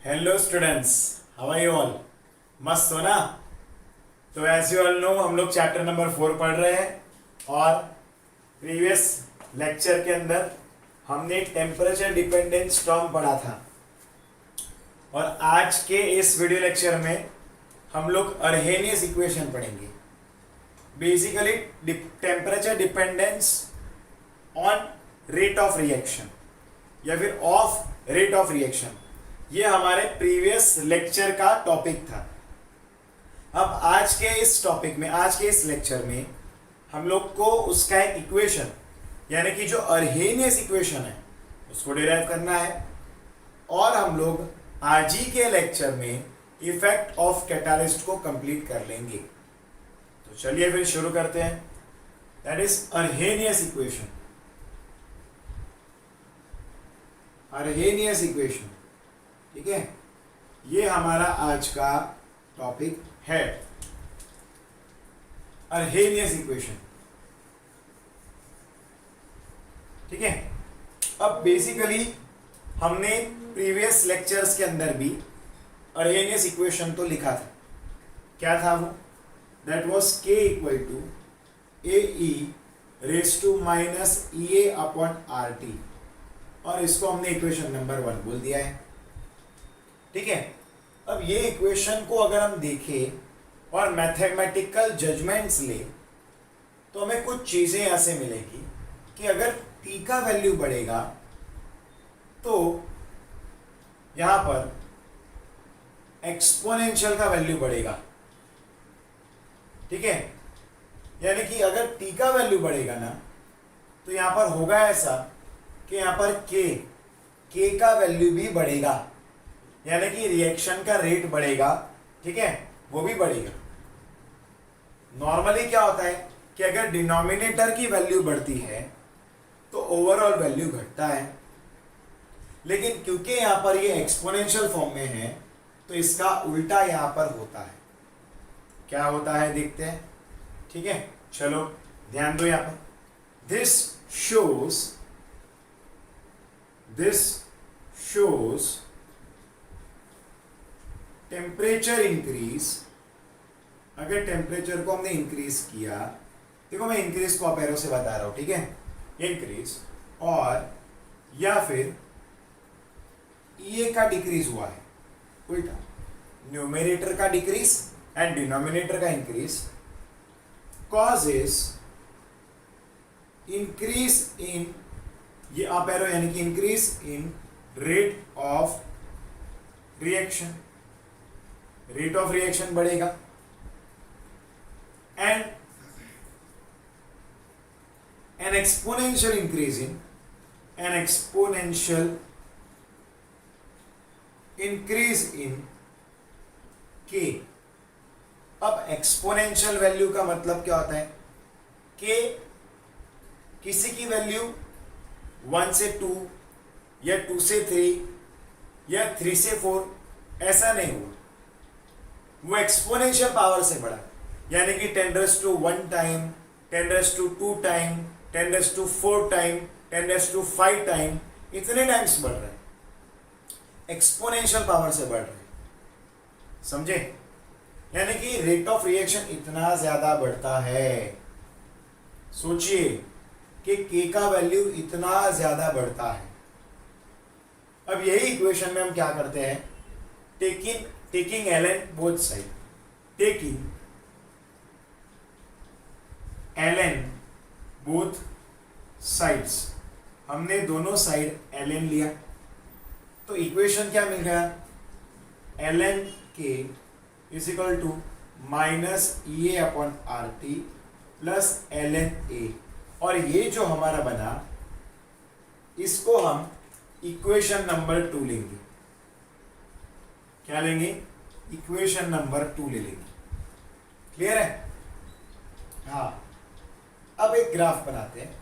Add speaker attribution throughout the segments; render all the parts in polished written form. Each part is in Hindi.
Speaker 1: Hello students, how are you all? मस्त हो ना? तो एज यू ऑल नो हम लोग चैप्टर नंबर 4 पढ़ रहे हैं और प्रीवियस लेक्चर के अंदर हमने टेम्परेचर डिपेंडेंट स्टॉर्म पढ़ा था और आज के इस वीडियो लेक्चर में हम लोग अर्हेनियस इक्वेशन पढ़ेंगे। Basically temperature dependence on rate of reaction या फिर ऑफ रेट ऑफ रिएक्शन, ये हमारे प्रीवियस लेक्चर का टॉपिक था। अब आज के इस टॉपिक में, आज के इस लेक्चर में हम लोग को उसका एक इक्वेशन यानी कि जो अर्हेनियस इक्वेशन है उसको डिराइव करना है और हम लोग आज ही के लेक्चर में इफेक्ट ऑफ कैटालिस्ट को कंप्लीट कर लेंगे। तो चलिए फिर शुरू करते हैं। That is Arrhenius equation. Arrhenius equation, ठीक है, ये हमारा आज का टॉपिक है, अर्हेनियस इक्वेशन। ठीक है। अब बेसिकली हमने प्रीवियस लेक्चर्स के अंदर भी अर्हेनियस इक्वेशन तो लिखा था। क्या था वो? That was k equal to A E raise to minus E A upon R T, और इसको हमने इक्वेशन नंबर 1 बोल दिया है। ठीक है। अब ये इक्वेशन को अगर हम देखें और मैथमेटिकल जजमेंट्स ले तो हमें कुछ चीजें ऐसे मिलेगी कि अगर t का वैल्यू बढ़ेगा तो यहां पर एक्सपोनेंशियल का वैल्यू बढ़ेगा। ठीक है। यानी कि अगर t का वैल्यू बढ़ेगा ना तो यहां पर होगा ऐसा कि यहां पर k का वैल्यू भी बढ़ेगा, यानी कि रिएक्शन का रेट बढ़ेगा। ठीक है, वो भी बढ़ेगा। नॉर्मली क्या होता है कि अगर डिनोमिनेटर की वैल्यू बढ़ती है तो ओवरऑल वैल्यू घटता है, लेकिन क्योंकि यहां पर ये एक्सपोनेंशियल फॉर्म में है तो इसका उल्टा यहां पर होता है। क्या होता है देखते हैं। ठीक है, चलो ध्यान दो। यहां पर दिस शोज टेम्परेचर इंक्रीज। अगर टेम्परेचर को हमने इंक्रीज किया, देखो मैं इंक्रीज को अपेरो से बता रहा हूं, ठीक है, इंक्रीज, और या फिर ये का डिक्रीज हुआ है, उल्टा न्यूमरेटर का डिक्रीज एंड डिनोमिनेटर का इंक्रीज कॉजेस इंक्रीज इन, ये अपेरो यानी कि increase in rate of reaction. Rate of reaction बढ़ेगा and an exponential increase in, an exponential increase in के। अब एक्सपोनेंशियल वैल्यू का मतलब क्या होता है कि किसी की वैल्यू 1 से 2 या 2 से 3 या 3 से 4 ऐसा नहीं हुआ, वो एक्सपोनेंशियल पावर से बढ़ा, यानी कि 10⁻⁴ टाइम, 10⁻² टाइम, 10⁻⁴ टाइम, 10⁻⁵ टाइम, इतने टाइम्स बढ़ रहा है, एक्सपोनेंशियल पावर से बढ़ रहा है। समझे? यानी कि रेट ऑफ रिएक्शन इतना ज्यादा बढ़ता है। सोचिए कि k का वैल्यू इतना ज्यादा बढ़ता है। अब यही इक्वेशन में हम क्या करते हैं, taking ln both side, taking ln both sides, हमने दोनों साइड ln लिया तो इक्वेशन क्या मिल गया, ln k is equal to minus E A upon R T plus ln a, और ये जो हमारा बना इसको हम इक्वेशन नंबर 2 लेंगे। क्या लेंगे? इक्वेशन नंबर 2 ले लेंगे। क्लियर है? हाँ। अब एक ग्राफ बनाते हैं,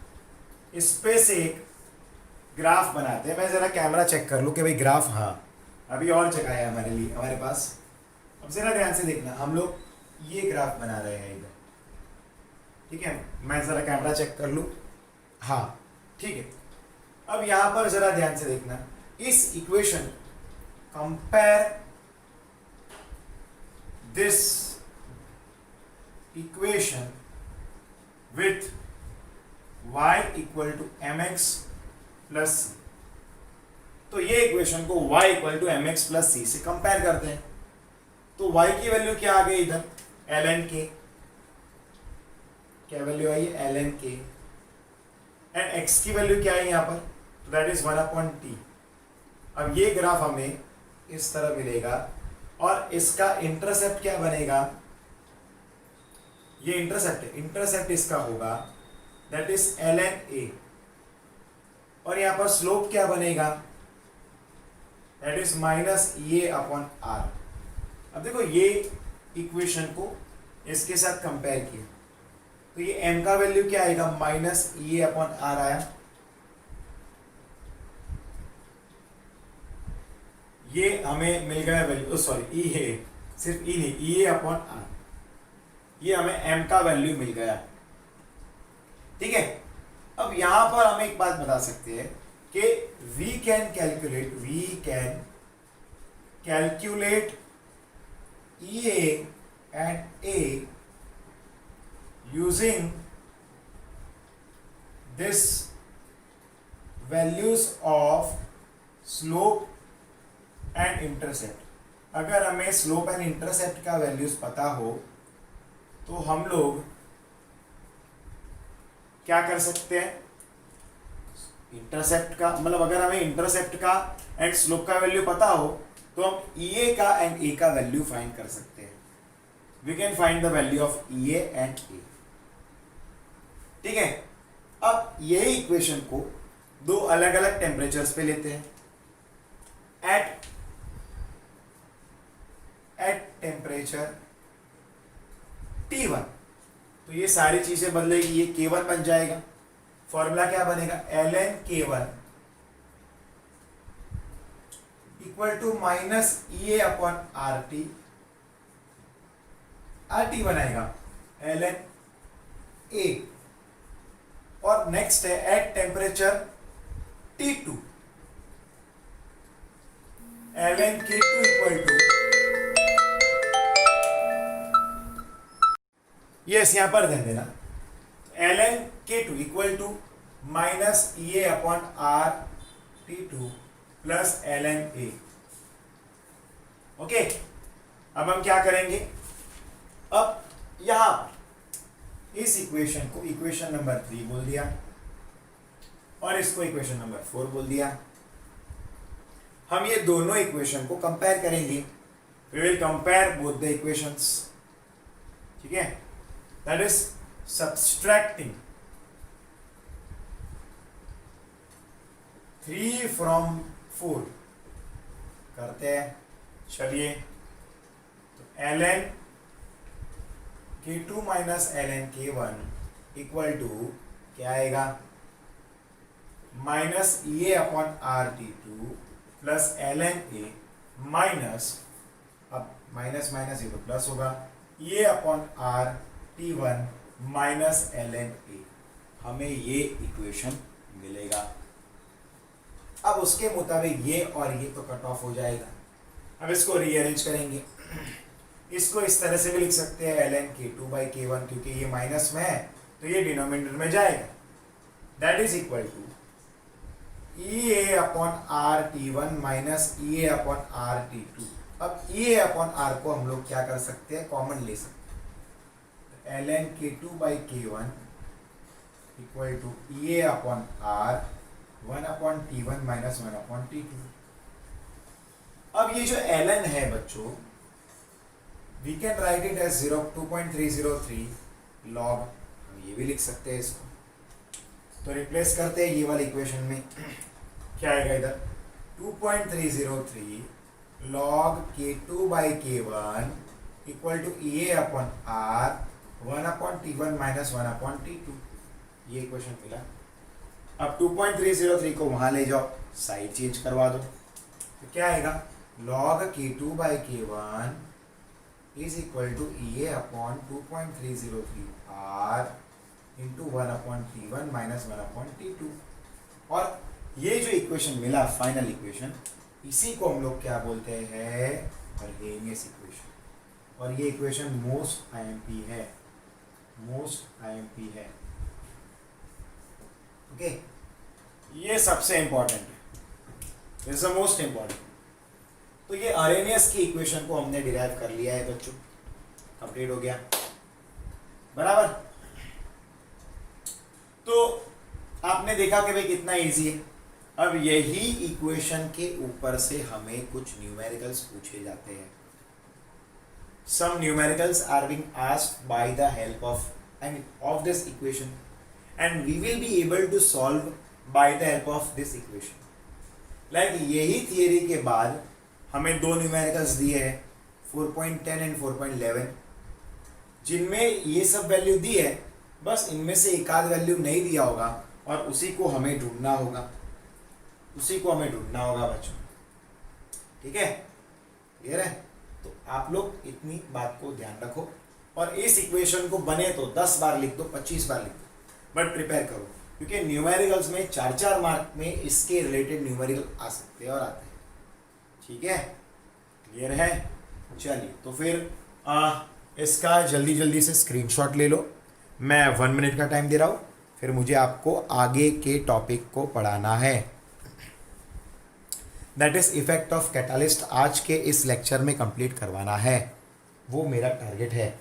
Speaker 1: इस पे से एक ग्राफ बनाते हैं। मैं जरा कैमरा चेक कर लूं कि भाई ग्राफ, हाँ अभी और जगह है हमारे लिए, हमारे पास। अब जरा ध्यान से देखना, हम लोग ये ग्राफ बना रहे हैं इधर। ठीक है, मैं जरा कैमरा चेक कर लूं। हाँ ठीक है। अब यहां पर जरा ध्यान से देखना, इस equation compare this equation with y equal to mx plus c। तो ये इक्वेशन को y equal to mx plus c से कंपेयर करते हैं। तो y की वैल्यू क्या आ गई इधर, ln k, क्या वैल्यू आई है, ln k, एंड x की वैल्यू क्या है यहाँ पर, तो दैट इज 1/t। अब ये ग्राफ हमें इस तरह मिलेगा और इसका इंटरसेप्ट क्या बनेगा, ये इंटरसेप्ट है, इंटरसेप्ट इसका होगा दैट इज ln a, और यहाँ पर स्लोप क्या बनेगा, दैट इज -EA/r। अब देखो ये इक्वेशन को इसके साथ कंपेयर किया तो ये m का वैल्यू क्या आएगा, -EA/r आया, ये हमें मिल गया वैल्यू, सॉरी ई है, सिर्फ ई नहीं, EA/r, ये हमें m का वैल्यू मिल गया। ठीक है, अब यहां पर हम एक बात बता सकते हैं कि we can calculate EA and A using this values of slope and intercept। अगर हमें स्लोप एंड इंटरसेप्ट का वैल्यूज पता हो तो हम लोग क्या कर सकते हैं, इंटरसेप्ट का मतलब अगर हमें इंटरसेप्ट का एंड स्लोप का वैल्यू पता हो तो हम EA का एंड A का वैल्यू फाइंड कर सकते हैं। We can find the value of EA and A। ठीक है, अब यही इक्वेशन को दो अलग अलग टेम्परेचर्स पे लेते हैं। एट टेम्परेचर T1 तो ये सारी चीजें बदलेगी, ये K1 बन जाएगा, फॉर्मूला क्या बनेगा, ln K1 equal to -EA/RT, RT बनाएगा ln A, और नेक्स्ट है at temperature T2 ln K2 equal to, yes यहां पर ध्यान देना, ln K2 equal to -EA/RT2 plus ln A। Okay, अब हम क्या करेंगे, अब यहां इस इक्वेशन को इक्वेशन नंबर 3 बोल दिया और इसको इक्वेशन नंबर 4 बोल दिया। हम ये दोनों इक्वेशन को कंपेयर करेंगे, we will compare both the equations. ठीक है, दैट इज सब्सट्रैक्टिंग 3 from 4 करते हैं। चलिए, तो ln K2 minus ln K1 equal to क्या आएगा, -EA/RT2 plus ln A minus, अब माइनस माइनस ये तो प्लस होगा, EA/RT1 माइनस ln A। हमें ये इक्वेशन मिलेगा। अब उसके मुताबिक ये और ये तो कट ऑफ हो जाएगा। अब इसको रीअरेंज करेंगे, इसको इस तरह से भी लिख सकते हैं ln K2/K1, क्योंकि ये माइनस में है तो ये डिनोमिनेटर में जाएगा, that is equal to EA/RT1 minus EA/RT2। अब EA/R को हम लोग क्या कर सकते हैं, कॉमन ले सकते हैं, ln K2/K1 equal to EA/R 1/T1 minus 1/T2। अब ये जो ln है बच्चों, we can write it as 2.303 log, हम ये भी लिख सकते हैं इसको। तो रिप्लेस करते हैं ये वाली इक्वेशन में, क्या आएगा इधर, 2.303 log K2/K1 equal to EA/R 1/T1 minus 1/T2। ये इक्वेशन मिला। अब 2.303 को वहां ले जाओ, साइड चेंज करवा दो, तो क्या आएगा, log K2/K1 is equal to EA/2.303R into 1/T1 minus 1/T2। और ये जो इक्वेशन मिला, फाइनल इक्वेशन, इसी को हम लोग क्या बोलते हैं, अरेनियस इक्वेशन। और ये इक्वेशन मोस्ट आईएमपी है, मोस्ट आईएमपी है। ओके, ये सबसे इंपॉर्टेंट है, this is the most important. तो ये अरेनियस की इक्वेशन को हमने डिराइव कर लिया है बच्चों, कंप्लीट हो गया बराबर। तो आपने देखा कि भाई कितना इजी है। अब यही इक्वेशन के ऊपर से हमें कुछ न्यूमेरिकल्स पूछे जाते हैं। Some numericals are being asked by the help of this equation and we will be able to solve by the help of this equation. Like यही थियरी के बाद हमें दो न्यूमेरिकल्स दिए हैं 4.10 एंड 4.11, जिनमें ये सब वैल्यू दी है, बस इनमें से एक आध वैल्यू नहीं दिया होगा और उसी को हमें ढूंढना होगा, उसी को हमें ढूंढना होगा बच्चों। ठीक है, क्लियर है? तो आप लोग इतनी बात को ध्यान रखो और इस इक्वेशन को बने तो 10 बार लिख दो, 25 बार लिख दो, बट प्रिपेयर करो, क्योंकि न्यूमेरिकल्स में 4-4 मार्क में इसके रिलेटेड न्यूमेरिकल आ सकते हैं और आते हैं। ठीक है, क्लियर है? चलिए, तो फिर इसका जल्दी जल्दी से स्क्रीनशॉट ले लो। मैं 1 मिनट का टाइम दे रहा हूँ, फिर मुझे आपको आगे के टॉपिक को पढ़ाना है, that is effect of catalyst. आज के इस लेक्चर में कंप्लीट करवाना है, वो मेरा टारगेट है।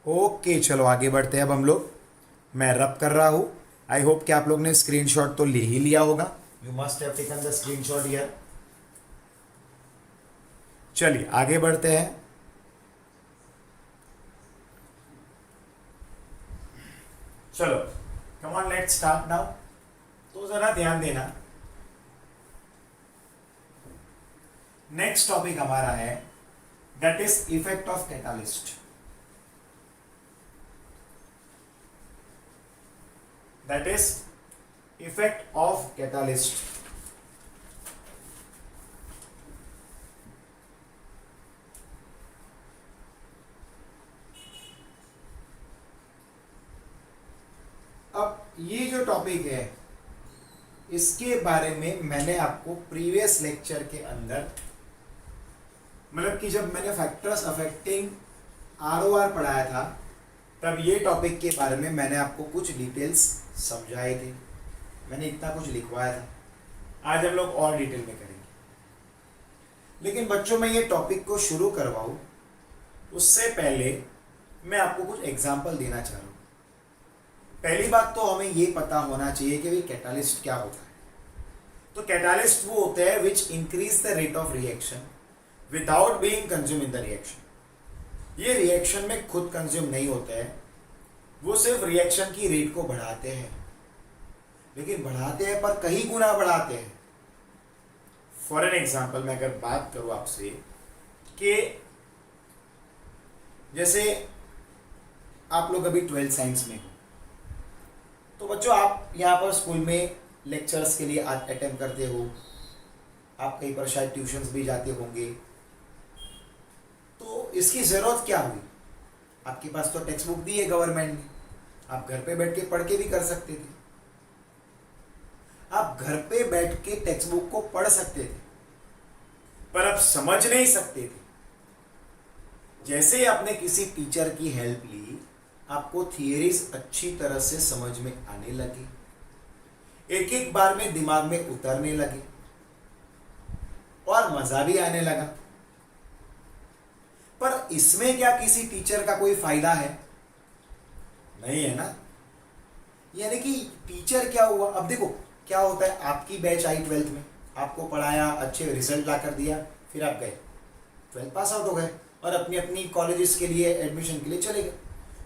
Speaker 1: ओके, चलो आगे बढ़ते हैं अब हम लोग। मैं रब कर रहा हूँ। आई होप कि आप लोग ने स्क्रीनशॉट तो ले ही लिया होगा। You must have taken the screenshot here. चलिए आगे बढ़ते हैं। चलो come on, let's start now. तो जरा ध्यान देना, नेक्स्ट टॉपिक हमारा है that is effect of catalyst. That is effect of catalyst. अब ये जो टॉपिक है, इसके बारे में मैंने आपको प्रीवियस लेक्चर के अंदर, मतलब कि जब मैंने फैक्टर्स अफेक्टिंग आरओआर पढ़ाया था, तब ये टॉपिक के बारे में मैंने आपको कुछ डिटेल्स समझाए थे, मैंने इतना कुछ लिखवाया था। आज हम लोग और डिटेल में करेंगे, लेकिन बच्चों मैं ये टॉपिक को शुरू करवाऊँ उससे पहले मैं आपको कुछ एग्जाम्पल देना चाह रहा हूँ। पहली बात तो हमें ये पता होना चाहिए कि भाई कैटालिस्ट क्या होता है। तो कैटालिस्ट वो होते हैं which increase the rate of reaction without being consume in the reaction. ये रिएक्शन में खुद कंज्यूम नहीं होते हैं, वो सिर्फ रिएक्शन की रेट को बढ़ाते हैं, लेकिन बढ़ाते हैं पर कई गुना बढ़ाते हैं। फॉर एन एग्जाम्पल मैं अगर बात करूं आपसे कि जैसे आप लोग अभी 12th साइंस में हो, तो बच्चों आप यहाँ पर स्कूल में लेक्चर्स के लिए अटेंड करते हो, आप कहीं पर शायद ट्यूशन्स भी जाते होंगे। तो इसकी ज़रूरत क्या हुई? आपके पास तो टेक्स्ट बुक दी है गवर्नमेंट ने, आप घर पे बैठ के पढ़ के भी कर सकते थे। आप घर पे बैठ के टेक्स्ट बुक को पढ़ सकते थे, पर आप समझ नहीं सकते थे। जैसे ही आपने किसी टीचर की हेल्प ली, आपको थियरीज अच्छी तरह से समझ में आने लगी, एक एक बार में दिमाग में उतरने लगे और मजा भी आने लगा। पर इसमें क्या किसी टीचर का कोई फायदा है? नहीं है ना। यानी कि टीचर क्या हुआ? अब देखो क्या होता है, आपकी बैच आई 12th में, आपको पढ़ाया, अच्छे रिजल्ट ला कर दिया, फिर आप गए 12th पास आउट हो गए और अपनी अपनी कॉलेजेस के लिए एडमिशन के लिए चले गए।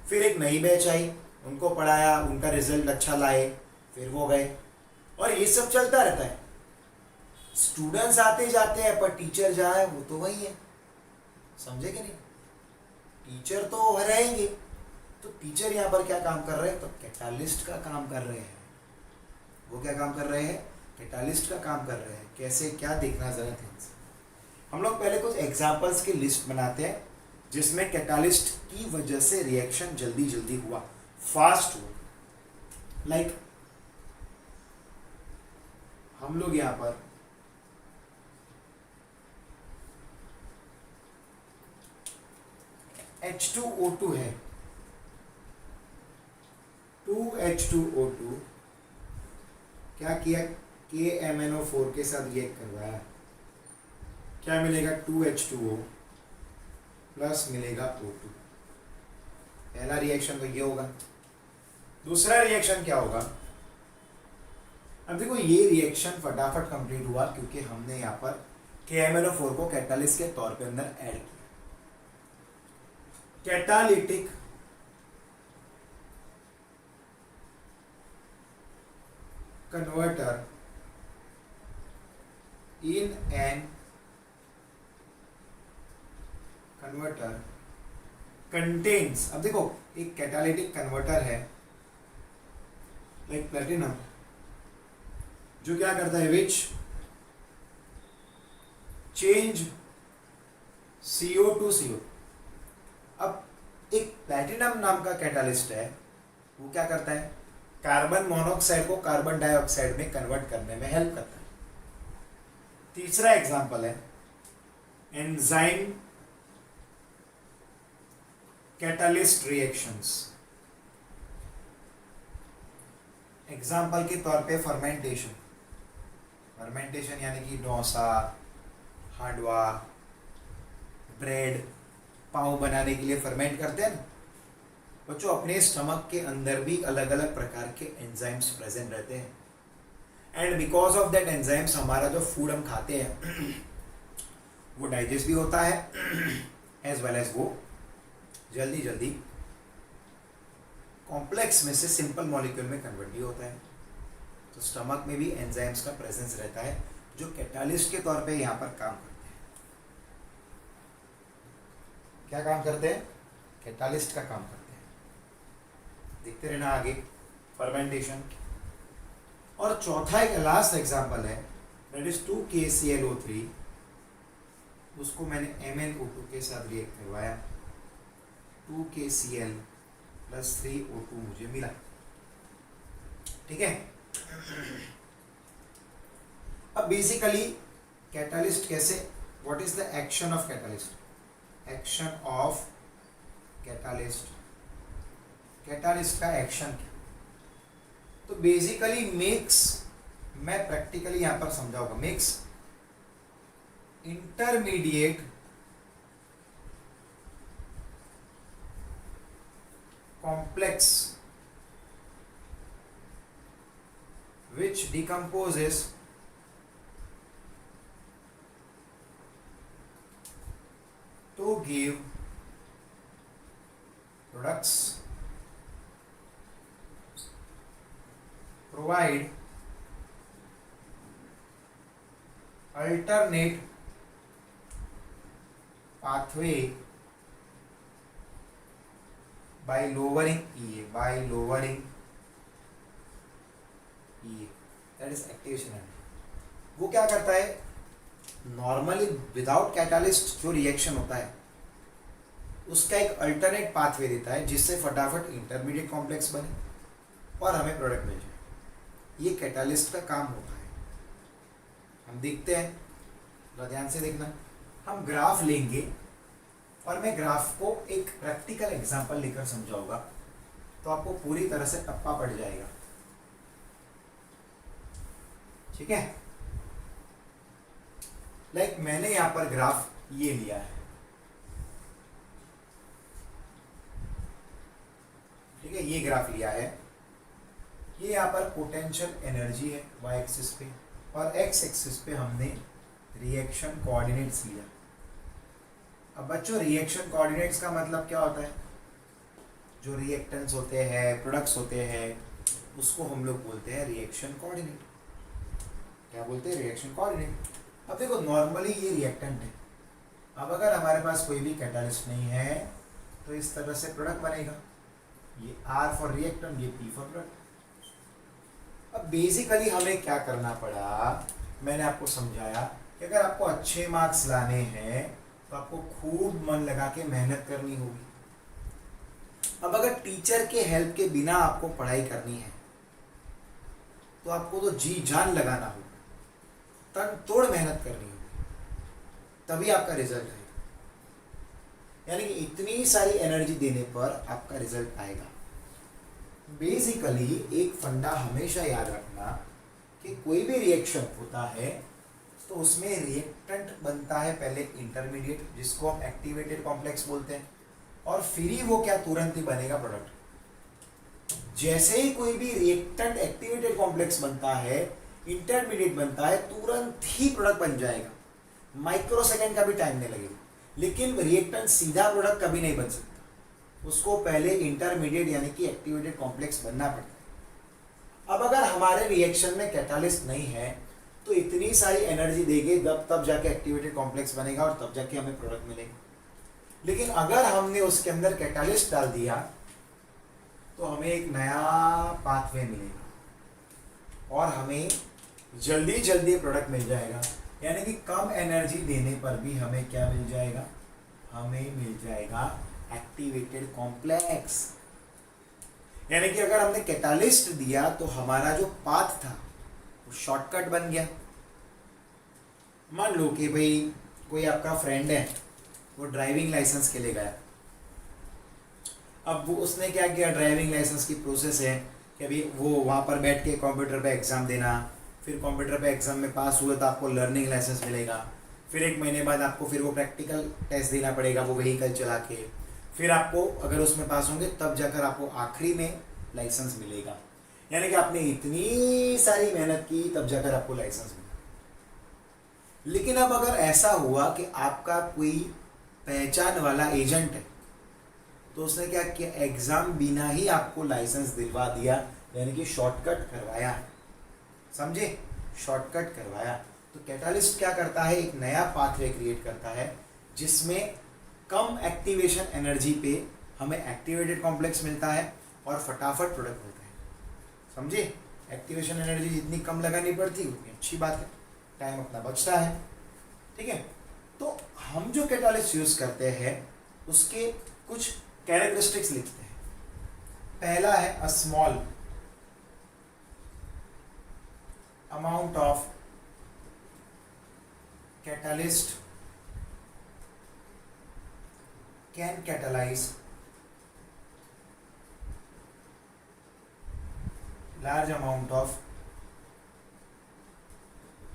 Speaker 1: फिर एक नई बैच आई, उनको पढ़ाया, उनका रिजल्ट अच्छा लाए, फिर वो गए, और ये सब चलता रहता है। स्टूडेंट्स आते जाते हैं, पर टीचर जहाँ है वो तो वही है। समझे कि नहीं? टीचर तो रहेंगे, तो टीचर यहाँ पर क्या काम कर रहे हैं, तो कैटालिस्ट का काम कर रहे हैं। वो क्या काम कर रहे हैं, कैटालिस्ट का काम कर रहे हैं। कैसे, क्या देखना जरा ध्यान से। हम लोग पहले कुछ एग्जांपल्स की लिस्ट बनाते हैं जिसमें कैटालिस्ट की वजह से रिएक्शन जल्दी जल्दी हुआ, फास्ट हुआ। लाइक हम लोग यहाँ पर H2O2 है, 2H2O2 क्या किया, KMnO4 के साथ रिएक्ट करवाया, क्या मिलेगा, 2H2O प्लस मिलेगा O2। पहला रिएक्शन तो ये होगा। दूसरा रिएक्शन क्या होगा, अब देखो ये रिएक्शन फटाफट कंप्लीट हुआ क्योंकि हमने यहाँ पर KMnO4 को कैटालिस्ट के तौर पे अंदर ऐड किया। Catalytic converter in an converter contains, अब देखो एक कैटालिटिक कन्वर्टर है लाइक प्लेटिनम, जो क्या करता है, which change CO to CO। अब एक प्लेटिनम नाम का कैटालिस्ट है, वो क्या करता है, कार्बन मोनोऑक्साइड को कार्बन डाइऑक्साइड में कन्वर्ट करने में हेल्प करता है। तीसरा एग्जांपल है एंजाइम कैटालिस्ट रिएक्शंस। एग्जाम्पल के तौर पे फर्मेंटेशन, फर्मेंटेशन यानी कि डोसा, हांडवा, ब्रेड, पाव बनाने के लिए फर्मेंट करते हैं ना बच्चों। अपने स्टमक के अंदर भी अलग अलग प्रकार के एंजाइम्स प्रेजेंट रहते हैं, and because of that enzymes हमारा जो फूड हम खाते हैं वो डाइजेस्ट भी होता है, एज वेल एज वो जल्दी जल्दी कॉम्प्लेक्स में से सिंपल मॉलिक्यूल में कन्वर्ट भी होता है। तो स्टमक में भी एंजाइम्स का प्रेजेंस रहता है जो कैटालिस्ट के तौर पे यहाँ पर काम करते हैं। क्या काम करते हैं, कैटालिस्ट का काम करते हैं। देखते रहना आगे फर्मेंटेशन। और चौथा एक लास्ट एग्जांपल है, दैट इज 2KClO3, उसको मैंने MnO2 के साथ रिएक्ट करवाया, 2KCl प्लस 3O2 मुझे मिला। ठीक है, अब बेसिकली कैटालिस्ट कैसे, what is the action of catalyst, action of catalyst, catalyst का एक्शन क्या, तो बेसिकली मेक्स, मैं प्रैक्टिकली यहां पर समझाऊंगा, makes intermediate complex which decomposes to give products, provide alternate pathway by lowering EA, by lowering EA, that is activation energy। वो क्या करता है, नॉर्मली विदाउट कैटालिस्ट जो रिएक्शन होता है उसका एक अल्टरनेट पाथवे देता है जिससे फटाफट इंटरमीडिएट कॉम्प्लेक्स बने और हमें प्रोडक्ट मिल जाए। ये कैटालिस्ट का काम होता है। हम देखते हैं, तो ध्यान से देखना, हम ग्राफ लेंगे और मैं ग्राफ को एक प्रैक्टिकल एग्जांपल लेकर समझाऊंगा तो आपको पूरी तरह से टप्पा पड़ जाएगा। ठीक है, लाइक मैंने यहां पर ग्राफ ये लिया है, ठीक है, ये ग्राफ लिया है, ये यहां पर पोटेंशियल एनर्जी है y एक्सिस पे और x एक्सिस पे हमने रिएक्शन कोऑर्डिनेट्स लिया। अब बच्चों रिएक्शन कोऑर्डिनेट्स का मतलब क्या होता है, जो रिएक्टेंट्स होते हैं, प्रोडक्ट्स होते हैं, उसको हम लोग बोलते हैं रिएक्शन कोऑर्डिनेट। क्या बोलते हैं, रिएक्शन कोऑर्डिनेट। अब देखो नॉर्मली ये रिएक्टेंट है, अब अगर हमारे पास कोई भी कैटालिस्ट नहीं है तो इस तरह से प्रोडक्ट बनेगा। ये R फॉर रिएक्टेंट, ये P फॉर प्रोडक्ट। अब बेसिकली हमें क्या करना पड़ा, मैंने आपको समझाया कि अगर आपको अच्छे मार्क्स लाने हैं तो आपको खूब मन लगा के मेहनत करनी होगी। अब अगर टीचर के हेल्प के बिना आपको पढ़ाई करनी है तो आपको तो जी जान लगाना होगा, तन तोड़ मेहनत करनी होगी, तभी आपका रिजल्ट आएगा। यानी कि इतनी सारी एनर्जी देने पर आपका रिजल्ट आएगा। बेसिकली एक फंडा हमेशा याद रखना कि कोई भी रिएक्शन होता है तो उसमें रिएक्टेंट बनता है पहले इंटरमीडिएट, जिसको हम एक्टिवेटेड कॉम्प्लेक्स बोलते हैं, और फिर ही वो क्या तुरंत ही बनेगा प्रोडक्ट। जैसे ही कोई भी रिएक्टेंट एक्टिवेटेड कॉम्प्लेक्स बनता है, इंटरमीडिएट बनता है, तुरंत ही प्रोडक्ट बन जाएगा, माइक्रो सेकेंड का भी टाइम नहीं लगेगा। लेकिन रिएक्टेंट सीधा प्रोडक्ट कभी नहीं बन सकता, उसको पहले इंटरमीडिएट यानी कि एक्टिवेटेड कॉम्प्लेक्स बनना पड़ता है। अब अगर हमारे रिएक्शन में कैटालिस्ट नहीं है तो इतनी सारी एनर्जी देंगे तब जाके एक्टिवेटेड कॉम्प्लेक्स बनेगा और तब जाके हमें प्रोडक्ट मिलेगा। लेकिन अगर हमने उसके अंदर कैटालिस्ट डाल दिया तो हमें एक नया पाथवे मिलेगा और हमें जल्दी जल्दी प्रोडक्ट मिल जाएगा। यानी कि कम एनर्जी देने पर भी हमें क्या मिल जाएगा, हमें मिल जाएगा एक्टिवेटेड कॉम्प्लेक्स। यानी कि अगर हमने कैटालिस्ट दिया तो हमारा जो पाथ था वो शॉर्टकट बन गया। मान लो कि भाई कोई आपका फ्रेंड है, वो ड्राइविंग लाइसेंस के लिए गया। अब वो उसने क्या किया, ड्राइविंग लाइसेंस की प्रोसेस है कि अभी वो वहाँ पर बैठ के कंप्यूटर पे एग्ज़ाम देना, फिर कंप्यूटर पे एग्ज़ाम में पास हुआ तो आपको लर्निंग लाइसेंस मिलेगा, फिर 1 महीने बाद आपको फिर वो प्रैक्टिकल टेस्ट देना पड़ेगा वो व्हीकल चला के, फिर आपको अगर उसमें पास होंगे तब जाकर आपको आखिरी में लाइसेंस मिलेगा। यानी कि आपने इतनी सारी मेहनत की तब जाकर आपको लाइसेंस मिला। लेकिन अब अगर ऐसा हुआ कि आपका कोई पहचान वाला एजेंट है तो उसने क्या किया, एग्जाम बिना ही आपको लाइसेंस दिलवा दिया, यानी कि शॉर्टकट करवाया। समझे, शॉर्टकट करवाया। तो कैटालिस्ट क्या करता है, एक नया पाथवे क्रिएट करता है जिसमें कम एक्टिवेशन एनर्जी पे हमें एक्टिवेटेड कॉम्प्लेक्स मिलता है और फटाफट प्रोडक्ट होता है। समझे, एक्टिवेशन एनर्जी जितनी कम लगानी पड़ती उतनी अच्छी बात है, टाइम अपना बचता है। ठीक है, तो हम जो कैटालिस्ट यूज करते हैं उसके कुछ कैरेक्टरिस्टिक्स लिखते हैं। पहला है a small amount of catalyst can catalyse large amount of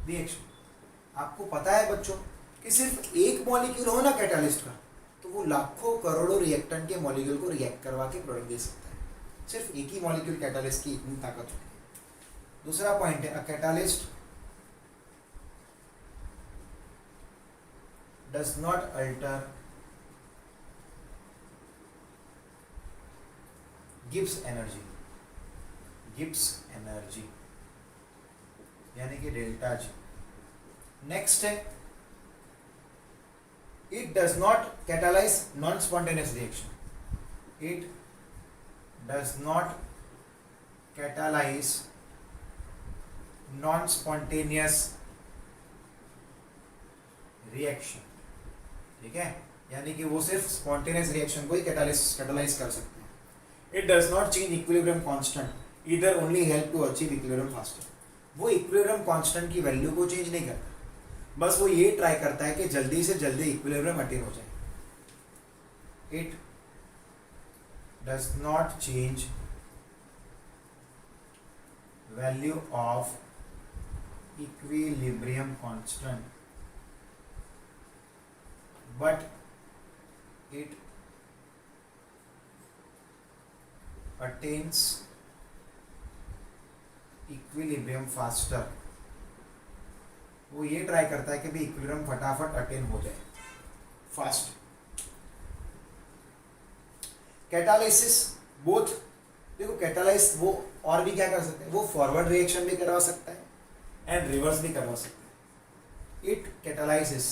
Speaker 1: reaction. आपको पता है बच्चों कि सिर्फ एक मॉलिक्यूल हो ना कैटालिस्ट का तो वो लाखों करोड़ों रिएक्टेंट के मॉलिक्यूल को रिएक्ट करवा के प्रोडक्ट दे सकता है। सिर्फ एक ही मॉलिक्यूल कैटालिस्ट की इतनी ताकत होती है। दूसरा पॉइंट है a catalyst does not alter gives energy, gives energy यानी कि डेल्टा जी। नेक्स्ट है it does not catalyze non-spontaneous reaction, it does not catalyze non-spontaneous reaction। ठीक है, यानी कि वो सिर्फ स्पॉन्टेनियस रिएक्शन को ही कैटालाइज कर सकते हैं। it does not change equilibrium constant, either only help to achieve equilibrium faster। वो इक्विलिब्रियम कांस्टेंट की वैल्यू को चेंज नहीं करता, बस वो ये ट्राई करता है कि जल्दी से जल्दी इक्विलिब्रियम अटेन हो जाए। It does not change value of equilibrium constant but it attains equilibrium faster. वो ये ट्राई करता है कि भी इक्विलिब्रियम फटाफट अटेन हो जाए, फास्ट। कैटालिसिस बोथ, देखो कैटालाइज वो और भी क्या कर सकते हैं, वो फॉरवर्ड रिएक्शन भी करवा सकता है एंड रिवर्स भी करवा सकता है। It catalysis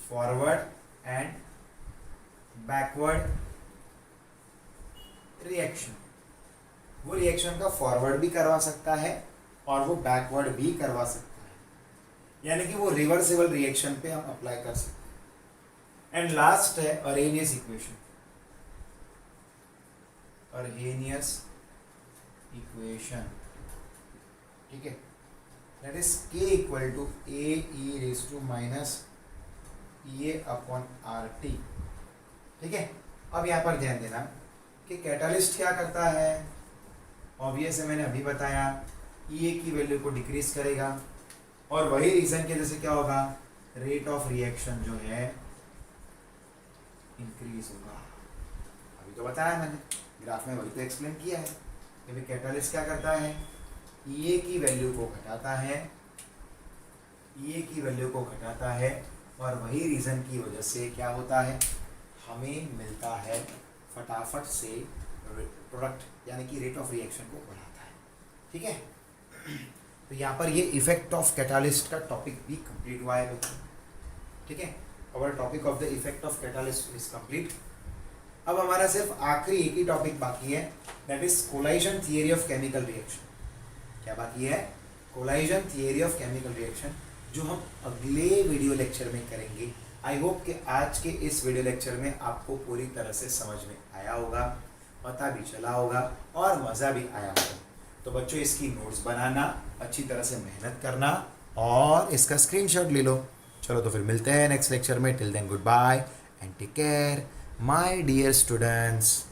Speaker 1: forward and
Speaker 2: backward reaction, वो रिएक्शन का फॉरवर्ड भी करवा सकता है और वो बैकवर्ड भी करवा सकता है, यानी कि वो रिवर्सिबल रिएक्शन पे हम अप्लाई कर सकते हैं। एंड लास्ट है अरेनियस इक्वेशन, अरेनियस इक्वेशन, ठीक है, that is k equal to a e raise to minus E upon R T, ठीक है। अब यहाँ पर ध्यान देना कि कैटालिस्ट क्या करता है, ऑब्वियस है, मैंने अभी बताया, ई की वैल्यू को डिक्रीज करेगा और वही रीजन की वजह से क्या होगा, रेट ऑफ रिएक्शन जो है इंक्रीज होगा। अभी तो बताया मैंने, ग्राफ में वही तो एक्सप्लेन किया है कि भाई कैटालिस्ट क्या करता है, ई की वैल्यू को घटाता है, ई की वैल्यू को घटाता है और वही रीजन की वजह से क्या होता है, हमें मिलता है फटाफट से प्रोडक्ट, यानी कि रेट ऑफ रिएक्शन को बढ़ाता है, ठीक है। तो यहाँ पर ये इफेक्ट ऑफ कैटालिस्ट का टॉपिक भी कंप्लीट हुआ है बच्चों, ठीक है। Our topic of the effect of catalyst is complete. अब हमारा सिर्फ आखिरी एक ही टॉपिक बाकी है, that is collision theory of chemical reaction. क्या बाकी है, collision theory of chemical reaction, जो हम अगले वीडियो लेक्चर में करेंगे। आई होप कि आज के इस वीडियो लेक्चर में आपको पूरी तरह से समझ में आया होगा, पता भी चला होगा और मज़ा भी आया होगा। तो बच्चों इसकी नोट्स बनाना, अच्छी तरह से मेहनत करना और इसका स्क्रीनशॉट ले लो। चलो तो फिर मिलते हैं नेक्स्ट लेक्चर में। Till then good bye and take care my dear students.